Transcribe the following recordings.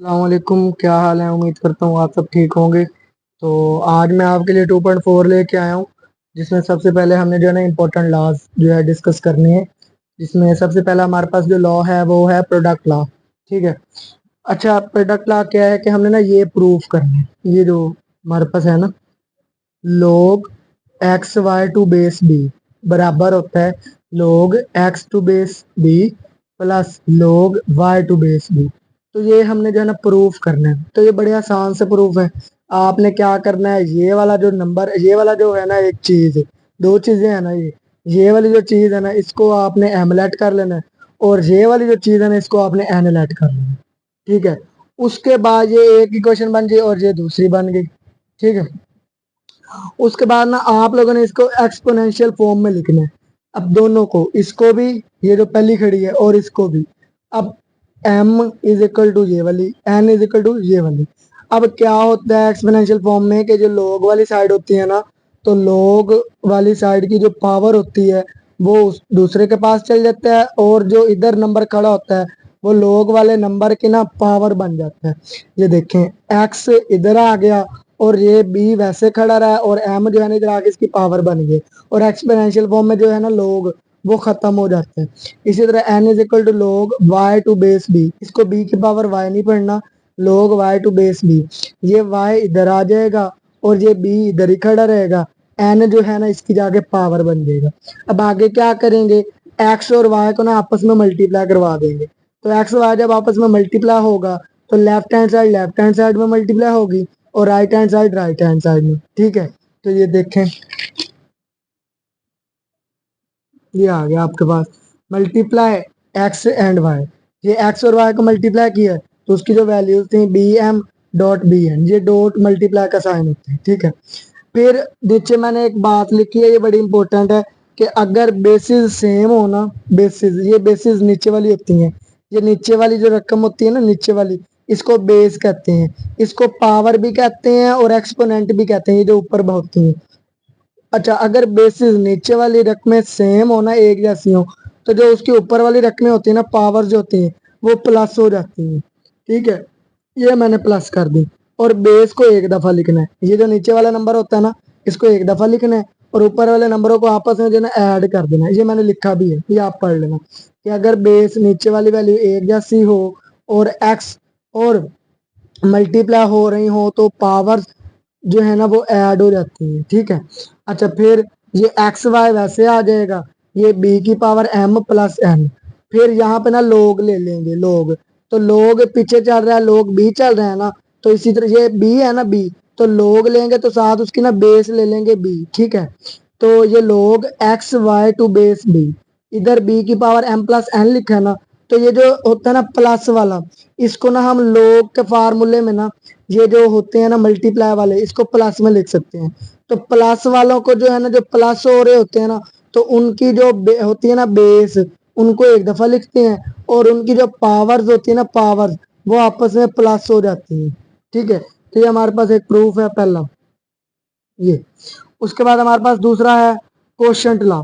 अस्सलामुअलैकुम, क्या हाल है। उम्मीद करता हूँ आप सब ठीक होंगे। तो आज मैं आपके लिए 2.4 लेके आया हूँ, जिसमें सबसे पहले हमने जो है ना इम्पोर्टेंट लॉज जो है डिस्कस करनी है। जिसमें सबसे पहला हमारे पास जो लॉ है वो है प्रोडक्ट लॉ। ठीक है। अच्छा, प्रोडक्ट लॉ क्या है कि हमने ना ये प्रूफ करना है, ये जो हमारे पास है ना, log x y to base b बराबर होता है log x to base b plus log y to base b. तो ये हमने जो है ना प्रूफ करना है। तो ये बड़े आसान से प्रूफ है। आपने क्या करना है, ये वाला जो नंबर, ये वाला जो है ना एक चीज, दो चीजें है ना, ये वाली जो चीज है ना इसको आपने एमलेट कर लेना है, और ये वाली जो चीज है ना इसको आपने एनलेट कर लेना है। ठीक है। उसके बाद ये एक इक्वेशन बन गई और ये दूसरी बन गई। ठीक है। उसके बाद ना आप लोगों ने इसको एक्सपोनेंशियल फॉर्म में लिखना है। अब दोनों को, इसको भी, ये जो पहली खड़ी है और इसको भी। अब m इज इक्वल टू ये वाली, n इज इक्वल टू ये वाली। अब क्या होता है एक्सपोनेंशियल फॉर्म में कि जो log वाली साइड होती है ना, तो log वाली साइड की जो पावर होती है वो उस दूसरे के पास चल जाता है, और जो इधर नंबर खड़ा होता है वो log वाले नंबर की ना पावर बन जाता है। ये देखें, x इधर आ गया और ये बी वैसे खड़ा रहा और एम जो है ना इधर आके इसकी पावर बन गई, और एक्सपोनेंशियल फॉर्म में जो है ना लोग वो खत्म हो जाते हैं। इसी तरह एन इज इक्वल टू लोग वाई टू बेस बी, इसको बी की पावर वाई नहीं पढ़ना, लोग वाई टू बेस बी। ये वाई इधर आ जाएगा और ये बी इधर ही खड़ा रहेगा, एन जो है ना इसकी जाके पावर बन जाएगा। अब आगे क्या करेंगे, एक्स और वाई को ना आपस में मल्टीप्लाई करवा देंगे। तो एक्स वाई जब आपस में मल्टीप्लाई होगा तो लेफ्ट हैंड साइड में मल्टीप्लाई होगी, और राइट हैंड साइड में। ठीक है। तो ये देखें, ये आ गया आपके पास मल्टीप्लाई एक्स एंड वाई। ये एक्स और वाई को मल्टीप्लाई किया है, तो उसकी जो वैल्यूज थी b m dot b n, ये डॉट मल्टीप्लाई का साइन होता है। ठीक है। फिर नीचे मैंने एक बात लिखी है, ये बड़ी इंपॉर्टेंट है, कि अगर बेसिस सेम हो ना, बेसिस, ये बेसिस नीचे वाली होती हैं, ये नीचे वाली जो रकम होती है ना नीचे वाली, इसको बेस कहते हैं, इसको पावर भी कहते हैं और एक्सपोनेंट भी कहते हैं, ये जो ऊपर होती हैं। अच्छा, अगर बेसिस नीचे वाली रकमें सेम हो ना, एक जैसी हो, तो जो उसके ऊपर वाली रकमें होती है ना, पावर जो होती है वो प्लस हो जाती है। ठीक है। ये मैंने प्लस कर दी, और बेस को एक दफा लिखना है। ये जो नीचे वाला नंबर होता है ना, इसको एक दफा लिखना है, और ऊपर वाले नंबरों को आपस में जो है ना ऐड कर देना है। ये मैंने लिखा भी है, ये आप पढ़ लेना, कि अगर बेस नीचे वाली वैल्यू एक जैसी हो और एक्स और मल्टीप्लाई हो रही हो तो पावर जो है ना वो ऐड हो जाती है। ठीक है। अच्छा, फिर ये एक्स वाई वैसे आ जाएगा, ये बी की पावर एम प्लस एन। फिर यहाँ पे ना लोग ले लेंगे, लोग, तो लोग पीछे चल रहा है, लोग बी चल रहा है ना, तो इसी तरह ये बी है ना, बी, तो लोग लेंगे तो साथ उसकी ना बेस ले लेंगे बी। ठीक है। तो ये log x y to base b, इधर बी की पावर एम प्लस एन लिखा है ना, तो ये जो होता है ना प्लस वाला, इसको ना हम लोग के फार्मूले में ना, ये जो होते हैं ना मल्टीप्लाई वाले, इसको प्लस में लिख सकते हैं। तो प्लस वालों को जो है ना, जो प्लस हो रहे होते हैं ना, तो उनकी जो होती है ना बेस, उनको एक दफा लिखते हैं, और उनकी जो पावर्स होती है ना, पावर्स, वो आपस में प्लस हो जाती है। ठीक है। तो ये हमारे पास एक प्रूफ है पहला, ये। उसके बाद हमारे पास दूसरा है क्वोशंट लॉ।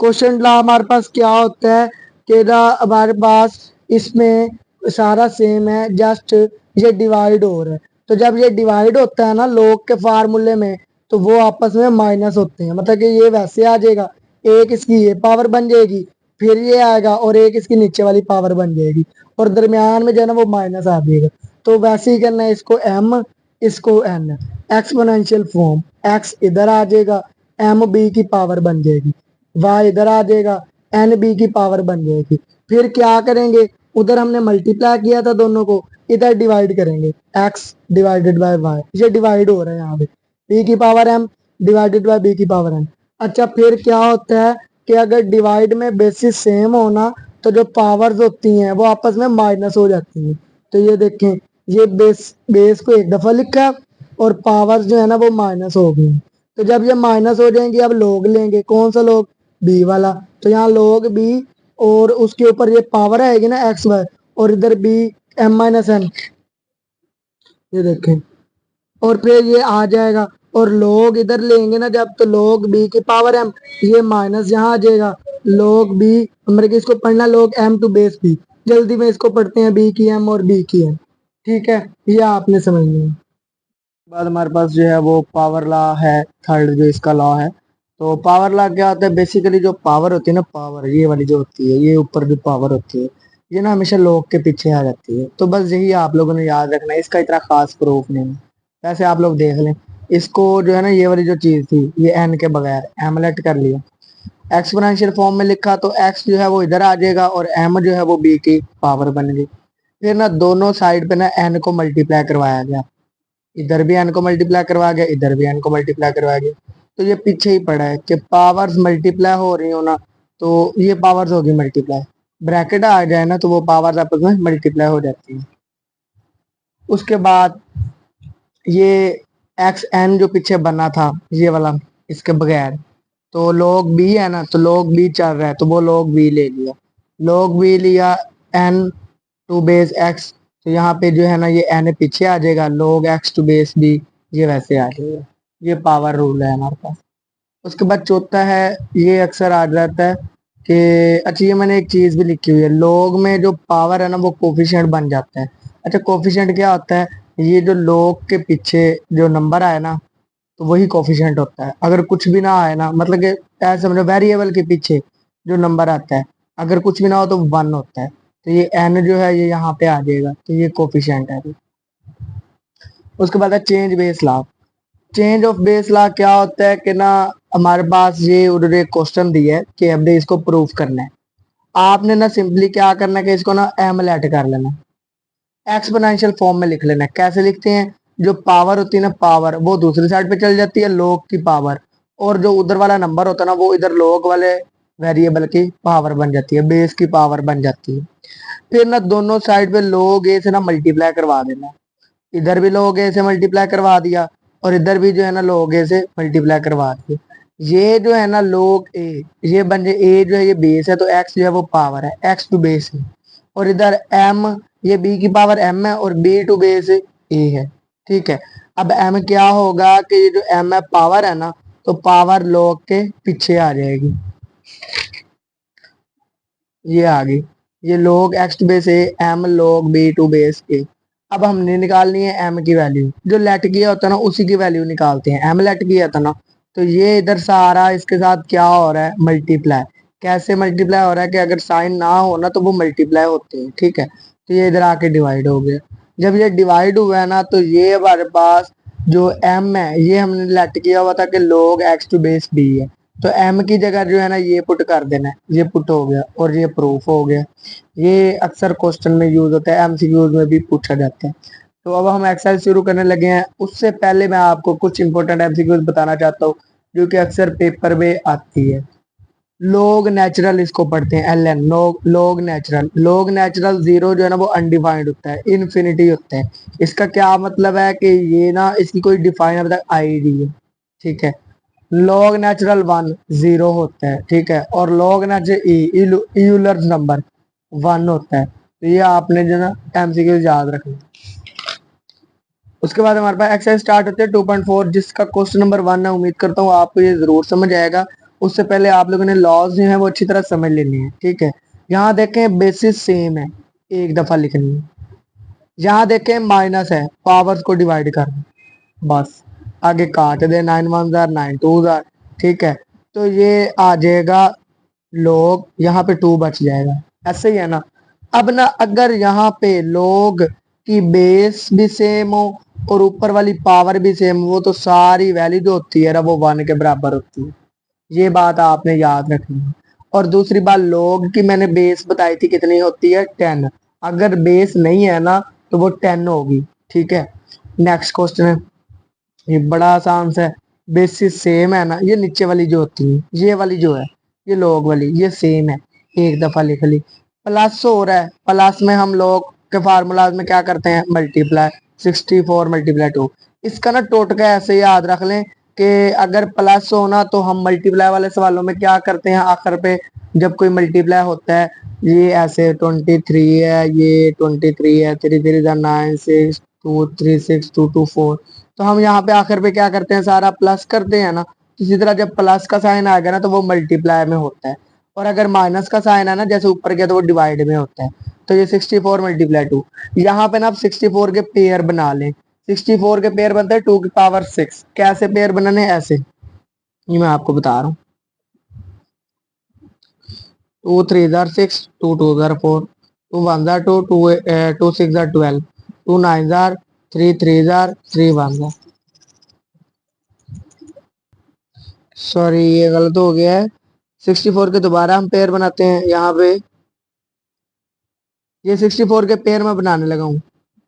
क्वोशंट लॉ हमारे पास क्या होता है कि हमारे पास इसमें सारा सेम है, जस्ट ये डिवाइड हो रहा है। तो जब ये डिवाइड होता है ना लोग के फार्मूले में, तो वो आपस में माइनस होते हैं, मतलब कि ये वैसे आ जाएगा, एक इसकी ये पावर बन जाएगी, फिर ये आएगा और एक इसकी नीचे वाली पावर बन जाएगी, और दरमियान में जो है ना वो माइनस आ जाएगा। तो वैसे ही करना है, इसको एम, इसको एन, एक्सपोनेंशियल फॉर्म, एक्स इधर आ जाएगा, एम बी की पावर बन जाएगी, वाई इधर आ जाएगा, एन बी की पावर बन जाएगी। फिर क्या करेंगे, उधर हमने मल्टीप्लाई किया था दोनों को, इधर डिवाइड करेंगे, एक्स डिवाइडेड बाय वाई, ये डिवाइड हो रहा है यहाँ पे, बी की power m divided by b की पावर एन। अच्छा, फिर क्या होता है कि अगर डिवाइड में बेसिस सेम होना, तो जो पावर्स होती हैं वो आपस में माइनस हो जाती हैं। तो ये देखें, ये बेस बेस को एक दफा लिखा और पावर्स जो है ना वो माइनस हो गई। तो जब ये माइनस हो जाएंगे, अब लोग लेंगे, कौन सा लोग, बी वाला, तो यहाँ लोग बी, और उसके ऊपर ये पावर आएगी ना एक्स वाई, और इधर बी एम माइनस एन, ये देखें, और फिर ये आ जाएगा, और लोग इधर लेंगे ना जब, तो लोग बी की पावर एम, ये माइनस यहाँ आ जाएगा, लोग बी, हमारे इसको पढ़ना लोग एम टू बेस बी। जल्दी में इसको पढ़ते हैं, बी की एम और बी की एम। ठीक है, ये आपने समझ लिया। बाद हमारे पास जो है वो पावर लॉ है, थर्ड जो इसका लॉ है। तो पावर लॉ क्या होता है, बेसिकली जो पावर होती है ना, पावर ये वाली जो होती है, ये ऊपर जो पावर होती है, ये ना हमेशा लॉग के पीछे आ जाती है। तो बस यही आप लोगों ने याद रखना है, इसका इतना खास प्रूफ नहीं है। वैसे आप लोग देख लें, इसको जो है ना, ये वाली जो चीज थी, ये एन के बगैर एमलेट कर लिया, एक्सपोनेंशियल फॉर्म में लिखा तो एक्स जो है वो इधर आ जाएगा और एम जो है वो बी की पावर बन गई। फिर ना दोनों साइड पे ना एन को मल्टीप्लाई करवाया गया, इधर भी एन को मल्टीप्लाई करवा गया, इधर भी एन को मल्टीप्लाई करवाया गया। तो ये पीछे ही पड़ा है कि पावर्स मल्टीप्लाई हो रही हो ना, तो ये पावर्स होगी मल्टीप्लाई, ब्रैकेट आ जाए ना तो वो पावर्स आपस में मल्टीप्लाई हो जाती है। उसके बाद ये एक्स एन जो पीछे बना था ये वाला, इसके बगैर, तो log b है ना, तो log b चल रहा है तो वो log b ले लिया, log b लिया n टू बेस x, तो यहाँ पे जो है ना ये n पीछे आ जाएगा, log x to base b ये वैसे आ जाएगा। ये पावर रूल है हमारे पास। उसके बाद चौथा है, ये अक्सर आ जाता है कि, अच्छा ये मैंने एक चीज भी लिखी हुई है, log में जो पावर है ना वो कोफिशिएंट बन जाता है। अच्छा कोफिशिएंट क्या होता है, ये जो log के पीछे जो नंबर आए ना, तो वही कोफिशिएंट होता है। अगर कुछ भी ना आए ना, मतलब कि ऐसे समझो वेरिएबल के पीछे जो नंबर आता है, अगर कुछ भी ना हो तो वन होता है, तो ये एन जो है ये यहाँ पे आ जाएगा, तो ये कोफिशिएंट है। उसके बाद है change base law. Change of base law क्या होता है कि ना, हमारे पास ये उन्होंने क्वेश्चन दिया है कि हमने इसको प्रूफ करना है। आपने ना सिंपली क्या करना है कि इसको ना एमलेट कर लेना, एक्सपोनेंशियल फॉर्म में लिख लेना है। कैसे लिखते हैं, जो पावर होती है ना, पावर वो दूसरी साइड पे चल जाती है log की पावर, और जो उधर वाला नंबर होता है ना वो इधर log वाले वेरिएबल की पावर बन जाती है, बेस की पावर बन जाती है। फिर ना दोनों साइड पे log a से ना मल्टीप्लाई करवा देना, इधर भी log a से मल्टीप्लाई करवा दिया और इधर भी जो है ना log a से मल्टीप्लाई करवा दिया। ये जो है ना log a, ये बन जाए a जो है ये बेस है, तो x जो है वो पावर है, x टू बेस है, और इधर m, ये b की पावर m है और b टू बेस a है। ठीक है, अब m क्या होगा कि ये जो m है पावर है ना, तो पावर log के पीछे आ जाएगी, ये आ गई, ये log x to base a, m log b to base a। अब हमने निकालनी है m की वैल्यू, जो लेट किया होता है ना उसी की वैल्यू निकालते हैं। m लेट किया था ना, तो ये इधर सारा इसके साथ क्या हो रहा है, मल्टीप्लाई। कैसे मल्टीप्लाई हो रहा है कि अगर साइन ना हो ना तो वो मल्टीप्लाई होते हैं। ठीक है, तो ये इधर आके डिवाइड हो गया। जब ये डिवाइड हुआ है ना, तो ये हमारे पास जो m है ये हमने लेट किया हुआ था कि log x to base b है, तो m की जगह जो है ना ये पुट कर देना है, ये पुट हो गया और ये प्रूफ हो गया। ये अक्सर क्वेश्चन में यूज होता है, एमसीक्यूज में भी पूछा जाता है। तो अब हम एक्सरसाइज शुरू करने लगे हैं, उससे पहले मैं आपको कुछ इंपॉर्टेंट एमसीक्यूज बताना चाहता हूँ जो कि अक्सर पेपर में आती है। लोग नेचुरल इसको पढ़ते हैं, एल एन, लोग नेचुरल, लोग नेचुरल जीरो जो है ना वो अनडिफाइंड होता है, इन्फिनिटी होता है। इसका क्या मतलब है कि ये ना इसकी कोई डिफाइन अभी तक आई नहीं है। ठीक है, लॉग नेचुरल वन जीरो होता है, ठीक है, और log natural Euler number one होता है। तो ये आपने जो ना एमसीक्यू याद रखना। उसके बाद हमारे पास एक्सरसाइज स्टार्ट होते हैं 2.4, जिसका क्वेश्चन नंबर 1 है। उम्मीद करता हूँ आपको ये जरूर समझ आएगा। उससे पहले आप लोगों ने लॉज जो है वो अच्छी तरह समझ लेनी है। ठीक है, यहाँ देखें बेसिस सेम है, एक दफा लिखनी है। यहाँ देखें माइनस है, पावर्स को डिवाइड कर, बस आगे काट दे, 9 1 9 2। ठीक है, तो ये आ जाएगा लोग, यहाँ पे 2 बच जाएगा, ऐसे ही है ना। अब ना अगर यहाँ पे लोग की बेस भी सेम हो और ऊपर वाली पावर भी सेम, वो तो सारी वैल्यू जो होती है ना वो 1 के बराबर होती है। ये बात आपने याद रखनी है। और दूसरी बात, लोग की मैंने बेस बताई थी कितनी होती है, 10। अगर बेस नहीं है ना तो वो 10 होगी। ठीक है, नेक्स्ट क्वेश्चन है, ये बड़ा आसान सा है। बेसिस सेम है ना, ये नीचे वाली जो होती है, ये वाली जो है, ये लोग वाली, ये सेम है, एक दफा लिख ली। प्लस हो रहा है, प्लस में हम लोग के फार्मूलाज में क्या करते हैं, मल्टीप्लाई, 64 मल्टीप्लाई 2। इसका ना टोटका ऐसे याद रख लें कि अगर प्लस हो ना तो हम मल्टीप्लाई वाले सवालों में क्या करते हैं, आखिर पे जब कोई मल्टीप्लाई होता है, ये ऐसे 23 है, ये 23 है, 3 3 9 6 2 3 6 2 2 4, तो हम यहाँ पे आखिर पे क्या करते हैं, सारा प्लस करते हैं ना। इसी तरह जब प्लस का साइन आ गया ना तो वो मल्टीप्लाई में होता है, और अगर माइनस का साइन है ना जैसे ऊपर किया तो वो डिवाइड में होता है। तो ये 64 मल्टीप्लाई 2, यहाँ पे ना आप 64 के पेयर बना लें। 64 के पेयर बनते हैं 2 की पावर 6। कैसे पेयर बनाने हैं? ऐसे, ये मैं आपको बता रहा हूँ। 2 3 jar 6, 2 2 jar 4, 2 1 jar 2, 2 6 jar 12, 2 9 jar 3 3 jar 3 1 jar. Sorry ये गलत हो गया है। 64 के दोबारा हम पेयर बनाते हैं यहाँ पे। ये 64 के पेयर में बनाने लगा हूँ।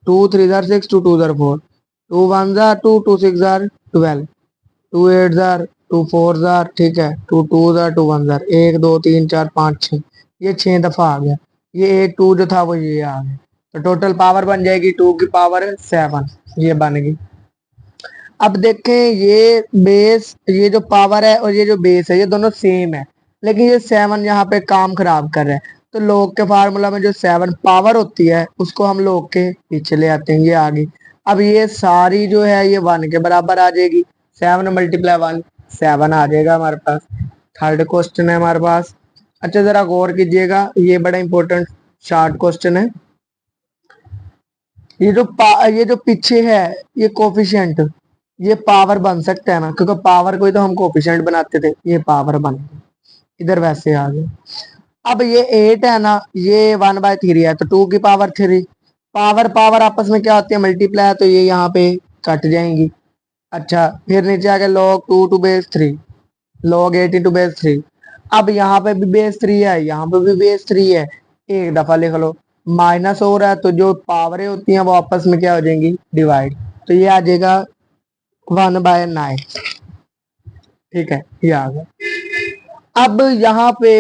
2 3 jar 6, 2 2 jar 4, 2 1 jar 2, 2 6 jar 12, 2 8 jar 2 4 jar, ठीक है, 2 2 जार 2 1 जार, 1 2 3 4 5 6, ये 6 दफा आ गया। ये 8 2 जो था वो ये आ गया। तो टोटल पावर बन जाएगी 2 की पावर 7, ये बन गई। अब देखें ये बेस, ये जो पावर है और ये जो बेस है ये दोनों सेम है, लेकिन ये 7 यहाँ पे काम खराब कर रहा है। तो log के फार्मूला में जो 7 पावर होती है उसको हम log के पीछे ले आते हैं, ये आ गई। अब ये सारी जो है ये 1 के बराबर आ जाएगी। 7 मल्टीप्लाई 1, 7 आ जाएगा हमारे पास। थर्ड क्वेश्चन है हमारे पास। अच्छा जरा गौर कीजिएगा, ये बड़ा इंपॉर्टेंट शॉर्ट क्वेश्चन है। ये जो पीछे है ये कोफिशिएंट, ये पावर बन सकता है ना, क्योंकि पावर को ही तो हम कोफिशिएंट बनाते थे। ये पावर बन गई, इधर वैसे आ गए। अब ये 8 है ना, ये 1/3 है तो 2 की पावर 3। पावर पावर आपस में क्या होती है? मल्टीप्लाई है, तो ये यहाँ पे कट जाएंगी। अच्छा फिर नीचे आ गया log 2 to base 3, log 8 into base 3। अब यहाँ पे भी बेस 3 है, यहाँ पे भी बेस 3 है, एक दफा लिख लो। माइनस हो रहा है तो जो पावरें होती हैं वो आपस में क्या हो जाएंगी? डिवाइड। तो ये आ जाएगा 1/9, ठीक है, ये आ गया। अब यहाँ पे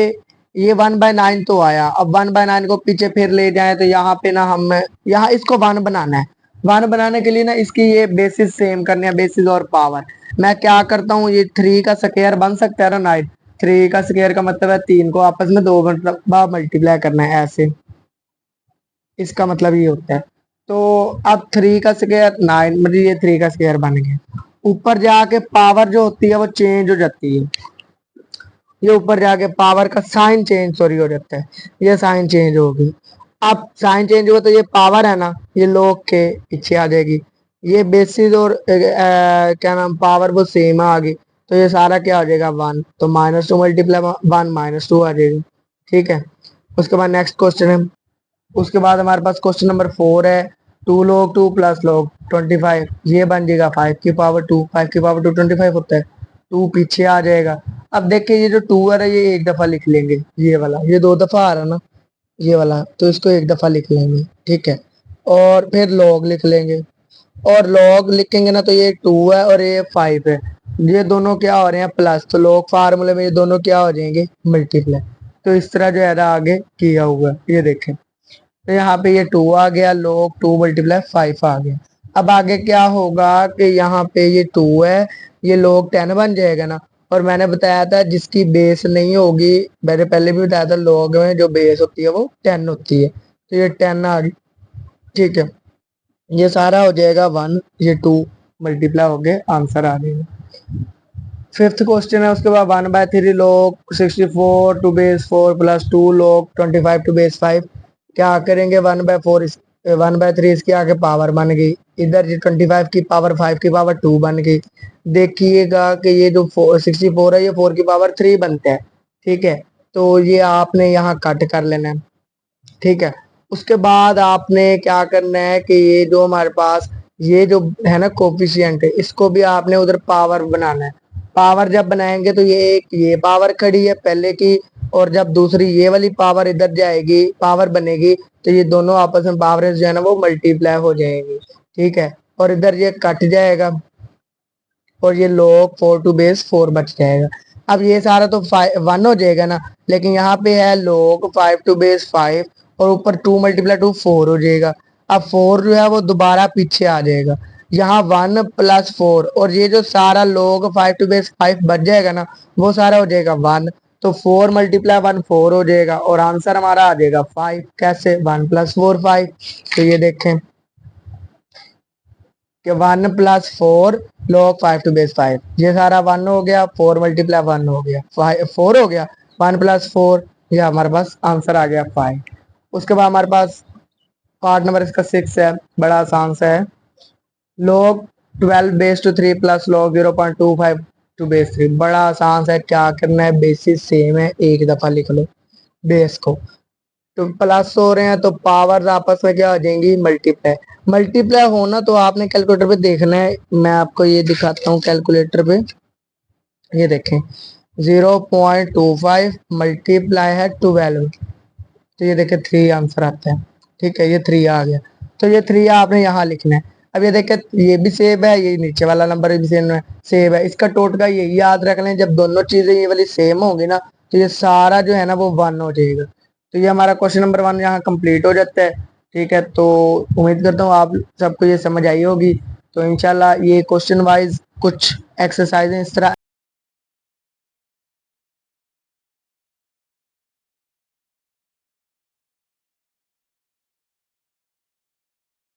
ये 1/9 तो आया। अब 1/9 को पीछे फिर ले जाए तो यहाँ पे ना हम, यहाँ इसको 1 बनाना है। 1 बनाने के लिए ना इसकी ये बेसिस सेम करने हैं, बेसिस और पावर। मैं क्या करता हूँ, ये 3 का स्क्वायर बन सकता है ना 9। 3 का स्क्वायर का मतलब है 3 को आपस में 2 बार मल्टीप्लाई करना है, ऐसे, इसका मतलब ये होता है। तो अब 3 का स्क्वायर 9, मतलब ये 3 का स्क्वायर बन गया। ऊपर जाके पावर जो होती है वो चेंज हो जाती है। ये ऊपर जाके पावर का साइन चेंज सॉरी हो जाता है, ये साइन चेंज होगी। अब साइन चेंज हुआ तो ये पावर है ना ये log के पीछे आ जाएगी। ये बेसिस और क्या नाम पावर वो सेम आ गई। तो ये सारा क्या हो जाएगा? 1। तो -2 मल्टीप्लाई 1 -2 आ जाएगी, ठीक है। उसके बाद नेक्स्ट क्वेश्चन है। उसके बाद हमारे पास क्वेश्चन नंबर 4 है। 2 log 2 प्लस log 25, ये बन जाएगा 5 की पावर 2। 5 की पावर 2 25 होता है, 2 पीछे आ जाएगा। अब देखिए ये जो 2 है ये एक दफा लिख लेंगे, ये वाला, ये 2 दफा आ रहा ना ये वाला, तो इसको एक दफा लिख लेंगे, ठीक है। और फिर log लिख लेंगे, और log लिखेंगे ना तो ये 2 है और ये 5 है। ये दोनों क्या हो रहे हैं? प्लस। तो log फार्मूले में ये दोनों क्या हो जाएंगे? मल्टीप्लाई। तो इस तरह जो है ना आगे किया हुआ है, ये देखें। तो यहाँ पे ये 2 आ गया, log 2 मल्टीप्लाई 5 आ गया। अब आगे क्या होगा कि यहाँ पे ये 2 है, ये log 10 बन जाएगा ना। और मैंने बताया था जिसकी बेस नहीं होगी, मैंने पहले भी बताया था log में जो बेस होती है वो 10 होती है। तो ये 10 आ गई, ठीक है। ये सारा हो जाएगा 1, ये 2 मल्टीप्लाई हो गए, आंसर आ जाएगा। फिफ्थ क्वेश्चन है। उसके बाद 1/3 log 64 to base 4 plus 2 log 25 to base 5। क्या करेंगे? 1/4 1/3 इसके आगे पावर बन गई। इधर ये 25 की पावर 5 की पावर 2 बन गई। देखिएगा कि ये जो 64 है ये 4 की पावर 3 बनता है, ठीक है। तो ये आपने यहाँ कट कर लेना है, ठीक है। उसके बाद आपने क्या करना है कि ये जो हमारे पास ये जो है ना कोफिशिएंट है, इसको भी आपने उधर पावर बनाना है। पावर जब बनाएंगे तो ये एक ये पावर खड़ी है पहले की, और जब दूसरी ये वाली पावर इधर जाएगी, पावर बनेगी, तो ये दोनों आपस में पावर जो है ना वो मल्टीप्लाई हो जाएंगी, ठीक है। और इधर ये कट जाएगा और ये log 4 टू बेस 4 बच जाएगा। अब ये सारा तो 1 हो जाएगा ना, लेकिन यहाँ पे है log 5 टू बेस 5, और ऊपर 2 मल्टीप्लाई 2 4 हो जाएगा। अब 4 जो है वो दोबारा पीछे आ जाएगा, यहाँ 1 प्लस 4, और ये जो सारा log 5 टू बेस 5 बच जाएगा ना वो सारा हो जाएगा 1। तो 4 मल्टीप्लाई 1 4 हो जाएगा, और आंसर हमारा आ जाएगा 5। कैसे? 1 प्लस 4 5। तो ये देखें कि 1 प्लस 4 log 5 टू बेस 5, ये सारा 1 हो गया, 4 मल्टीप्लाई 1 हो गया 4 हो गया। 1+4, ये हमारे पास आंसर आ गया 5। उसके बाद हमारे पास पार्ट नंबर इसका 6 है, बड़ा आसान सा है। log 12 base two 3 plus log 0.25 to base 3, बड़ा आसान सा है। क्या करना है, बेसिस सेम है, एक दफा लिख लो बेस को। तो प्लस हो रहे हैं तो पावर्स आपस में क्या हो जाएंगी, मल्टीप्लाई। मल्टीप्लाई होना तो आपने कैलकुलेटर पे देखना है। मैं आपको ये दिखाता हूँ कैलकुलेटर पे, ये देखें 0.25 मल्टीप्लाई है 12, तो ये देखे 3 आंसर आता है। ठीक है, ये 3 आ गया, तो ये 3 आपने यहाँ लिखना है। अब ये देखे ये भी सेव है, ये नीचे वाला नंबर भी सेव है। इसका टोटल यही याद रख लें, जब दोनों चीजें ये वाली सेम होंगी ना, तो ये सारा जो है ना वो 1 हो जाएगा। तो ये हमारा क्वेश्चन नंबर 1 यहाँ कंप्लीट हो जाता है। ठीक है, तो उम्मीद करता हूँ आप सबको ये समझ आई होगी। तो इंशाल्लाह ये क्वेश्चन वाइज कुछ एक्सरसाइज इस तरह